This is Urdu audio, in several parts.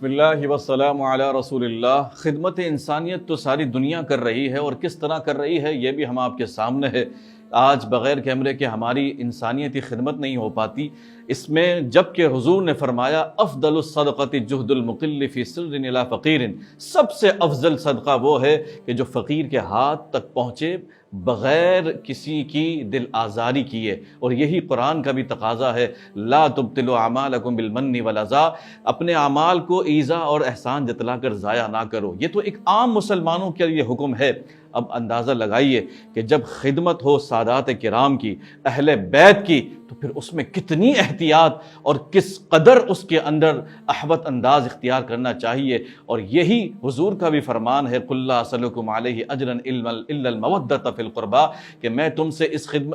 بسم اللہ والسلام علی رسول اللہ۔ خدمت انسانیت تو ساری دنیا کر رہی ہے، اور کس طرح کر رہی ہے یہ بھی ہم آپ کے سامنے ہے۔ آج بغیر کیمرے کے ہماری انسانیتی خدمت نہیں ہو پاتی۔ اس میں جب کہ حضور نے فرمایا افضل الصدقۃ جہد المقل فی سر الی فقیر، سب سے افضل صدقہ وہ ہے کہ جو فقیر کے ہاتھ تک پہنچے بغیر کسی کی دل آزاری کیے، اور یہی قرآن کا بھی تقاضا ہے، لا تبطلوا اعمالکم بالمن والاذی، اپنے اعمال کو ایذا اور احسان جتلا کر ضائع نہ کرو۔ یہ تو ایک عام مسلمانوں کے لیے حکم ہے۔ اب اندازہ لگائیے کہ جب خدمت ہو سادات کرام کی، اہل بیت کی، تو پھر اس میں کتنی احتیاط اور کس قدر اس کے اندر احوط انداز اختیار کرنا چاہیے۔ اور یہی حضور کا بھی فرمان ہے، قل لا اسألکم علیہ اجرا الا المودۃ فی القربى، کہ میں تم سے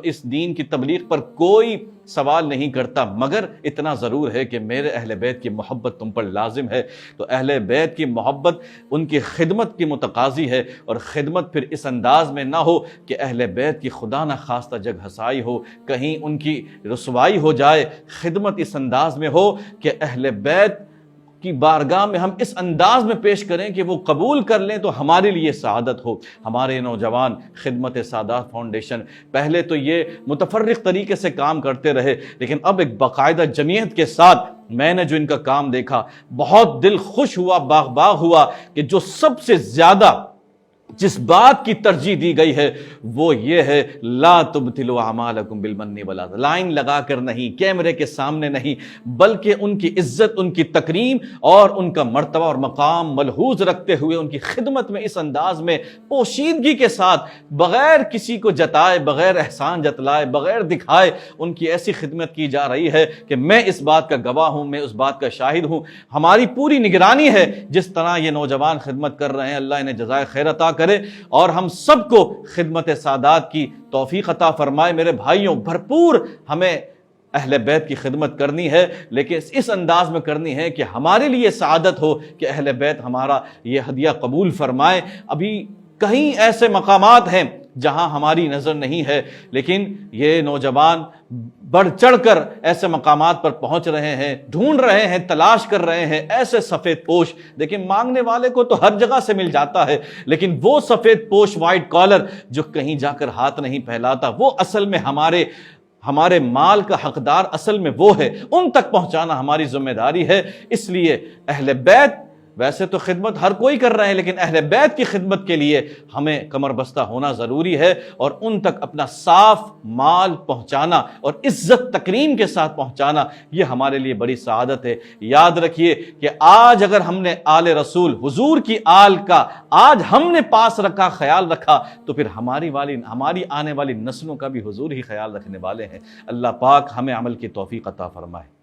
اس دین کی تبلیغ پر کوئی سوال نہیں کرتا، مگر اتنا ضرور ہے کہ میرے اہل بیت کی محبت تم پر لازم ہے۔ تو اہل بیت کی محبت ان کی خدمت کی متقاضی ہے، اور خدمت پھر اس انداز میں نہ ہو کہ اہل بیت کی خدا نہ خواستہ جگ ہسائی ہو، کہیں ان کی رسوائی ہو جائے۔ خدمت اس انداز میں ہو کہ اہل بیت کی بارگاہ میں ہم اس انداز میں پیش کریں کہ وہ قبول کر لیں تو ہمارے لیے سعادت ہو۔ ہمارے نوجوان خدمت سادات فاؤنڈیشن پہلے تو یہ متفرق طریقے سے کام کرتے رہے، لیکن اب ایک باقاعدہ جمعیت کے ساتھ میں نے جو ان کا کام دیکھا، بہت دل خوش ہوا، باغ ہوا کہ جو سب سے زیادہ جس بات کی ترجیح دی گئی ہے وہ یہ ہے، لا تبطلوا اعمالکم بالمن والاذی، لائن لگا کر نہیں، کیمرے کے سامنے نہیں، بلکہ ان کی عزت، ان کی تکریم اور ان کا مرتبہ اور مقام ملحوظ رکھتے ہوئے ان کی خدمت میں اس انداز میں پوشیدگی کے ساتھ، بغیر کسی کو جتائے، بغیر احسان جتلائے، بغیر دکھائے، ان کی ایسی خدمت کی جا رہی ہے کہ میں اس بات کا گواہ ہوں، میں اس بات کا شاہد ہوں۔ ہماری پوری نگرانی ہے جس طرح یہ نوجوان خدمت کر رہے ہیں، اللہ انہیں جزائے خیر عطا کرے، اور ہم سب کو خدمت سادات کی توفیق عطا فرمائے۔ میرے بھائیوں، بھرپور ہمیں اہل بیت کی خدمت کرنی ہے، لیکن اس انداز میں کرنی ہے کہ ہمارے لیے سعادت ہو کہ اہل بیت ہمارا یہ ہدیہ قبول فرمائے۔ ابھی کہیں ایسے مقامات ہیں جہاں ہماری نظر نہیں ہے، لیکن یہ نوجوان بڑھ چڑھ کر ایسے مقامات پر پہنچ رہے ہیں، ڈھونڈ رہے ہیں، تلاش کر رہے ہیں ایسے سفید پوش۔ دیکھیں، مانگنے والے کو تو ہر جگہ سے مل جاتا ہے، لیکن وہ سفید پوش وائٹ کالر جو کہیں جا کر ہاتھ نہیں پھیلاتا، وہ اصل میں ہمارے مال کا حقدار اصل میں وہ ہے، ان تک پہنچانا ہماری ذمہ داری ہے۔ اس لیے اہل بیت، ویسے تو خدمت ہر کوئی کر رہے ہیں، لیکن اہل بیت کی خدمت کے لیے ہمیں کمر بستہ ہونا ضروری ہے، اور ان تک اپنا صاف مال پہنچانا اور عزت تکریم کے ساتھ پہنچانا، یہ ہمارے لیے بڑی سعادت ہے۔ یاد رکھیے کہ آج اگر ہم نے آل رسول، حضور کی آل کا آج ہم نے پاس رکھا، خیال رکھا، تو پھر ہماری آنے والی نسلوں کا بھی حضور ہی خیال رکھنے والے ہیں۔ اللہ پاک ہمیں عمل کی توفیق عطا فرمائے۔